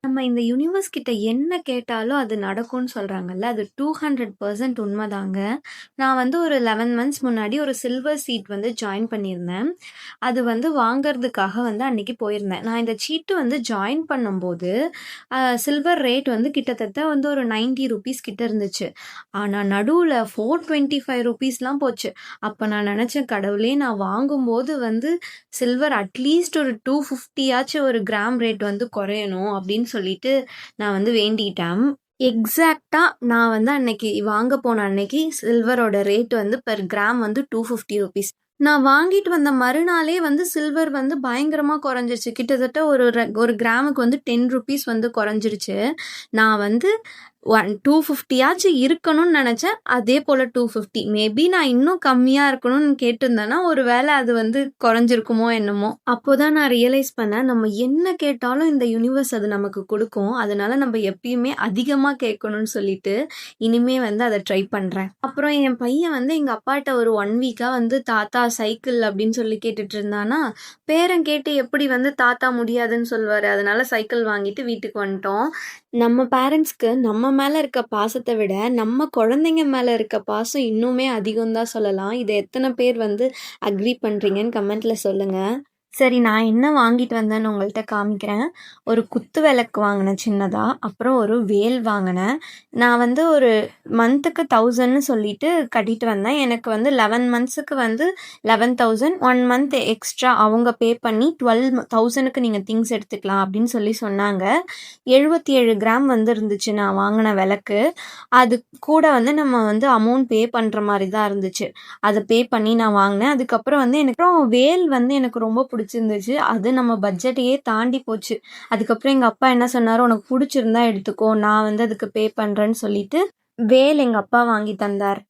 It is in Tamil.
நம்ம இந்த யூனிவர்ஸ் கிட்ட என்ன கேட்டாலும் அது நடக்கும்னு சொல்றாங்கல்ல. அது 200% உண்மதாங்க. நான் வந்து ஒரு 11 மந்த்ஸ் முன்னாடி ஒரு சில்வர் சீட் வந்து ஜாயின் பண்ணியிருந்தேன். அது வந்து வாங்குறதுக்காக வந்து அன்னைக்கு போயிருந்தேன். நான் இந்த சீட்டு வந்து ஜாயின் பண்ணும்போது, சில்வர் ரேட் வந்து கிட்டத்தட்ட வந்து ஒரு ₹90 கிட்ட இருந்துச்சு. ஆனா நடுவுல ₹425லாம் போச்சு. அப்ப நான் நெனச்சேன், கடவுளே! நான் வாங்கும்போது வந்து சில்வர் அட்லீஸ்ட் ஒரு 250 ஆச்சும் ஒரு கிராம் ரேட் வந்து குறையணும் அப்படின்னு சொல்லிட்டு நான் வந்து வேண்டிட்டேன். எக்ஸாக்ட்டா நான் வந்து அன்னைக்கு வாங்க போன அன்னைக்கு சில்வரோட ரேட் வந்து பெர் கிராம் வந்து ₹250. நான் வாங்கிட்டு வந்த மறுநாளே வந்து சில்வர் வந்து பயங்கரமா குறைஞ்சிருச்சு. கிட்டத்தட்ட ஒரு கிராமுக்கு வந்து ₹10 வந்து குறைஞ்சிருச்சு. நான் வந்து 250 ஆச்சும் இருக்கணும்னு நெனச்சேன். அதே போல 250. மேபி நான் இன்னும் கம்மியா இருக்கணும்னு கேட்டிருந்தேன்னா, ஒரு வேள அது வந்து குறைஞ்சிருக்குமோ என்னமோ! அப்போதான் நான் ரியலைஸ் பண்ணேன். நம்ம என்ன கேட்டாலும் இந்த யூனிவர்ஸ் அது நமக்கு குடுக்கும். அதனால நம்ம எப்பயுமே அதிகமா கேட்கணும்னு சொல்லிட்டு, இனிமே வந்து அத ட்ரை பண்றேன். அப்புறம் என் பையன் வந்து எங்க அப்பாட்ட ஒரு 1 வீக்கா வந்து தாத்தா சைக்கிள் அப்படின்னு சொல்லி கேட்டுட்டு இருந்தானா, பேரன் கேட்டு எப்படி வந்து தாத்தா முடியாதுன்னு சொல்வாரு. அதனால சைக்கிள் வாங்கிட்டு வீட்டுக்கு வந்துட்டோம். நம்ம பேரண்ட்ஸ்க்கு நம்ம மேல இருக்க பாசத்த விட, நம்ம குழந்தைங்க மேல இருக்க பாசம் இன்னுமே அதிகம் தான் சொல்லலாம். இத எத்தன பேர் வந்து அக்ரி பண்றீங்கன்னு கமெண்ட்ல சொல்லுங்க. சரி, நான் என்ன வாங்கிட்டு வந்தேன்னு உங்கள்ட்ட காமிக்கிறேன். ஒரு குத்து விளக்கு வாங்குனேன் சின்னதா. அப்புறம் ஒரு வேல் வாங்குனேன். நான் வந்து ஒரு மந்த்துக்கு 1000ன்னு சொல்லிட்டு கட்டிட்டு வந்தேன். எனக்கு வந்து 11 மந்த்ஸுக்கு வந்து 11,000 1 மந்த் எக்ஸ்ட்ரா அவங்க பே பண்ணி 12,000க்கு நீங்க திங்ஸ் எடுத்துக்கலாம் அப்படின்னு சொல்லி சொன்னாங்க. 77 கிராம் வந்து இருந்துச்சு நான் வாங்குன விளக்கு. அது கூட வந்து நம்ம வந்து அமௌண்ட் பே பண்ற மாரி தான் இருந்துச்சு. அத பே பண்ணி நான் வாங்குனேன். அதுக்கப்புறம் வந்து எனக்கு வேல் வந்து எனக்கு ரொம்ப பிடிச்சிருந்துச்சு. அது நம்ம பட்ஜெட்டையே தாண்டி போச்சு. அதுக்கப்புறம் எங்க அப்பா என்ன சொன்னாரு, "உனக்கு புடிச்சிருந்தா எடுத்துக்கோ. நான் வந்து அதுக்கு பே பண்றேன்னு" சொல்லிட்டு வேல் எங்க அப்பா வாங்கி தந்தார்.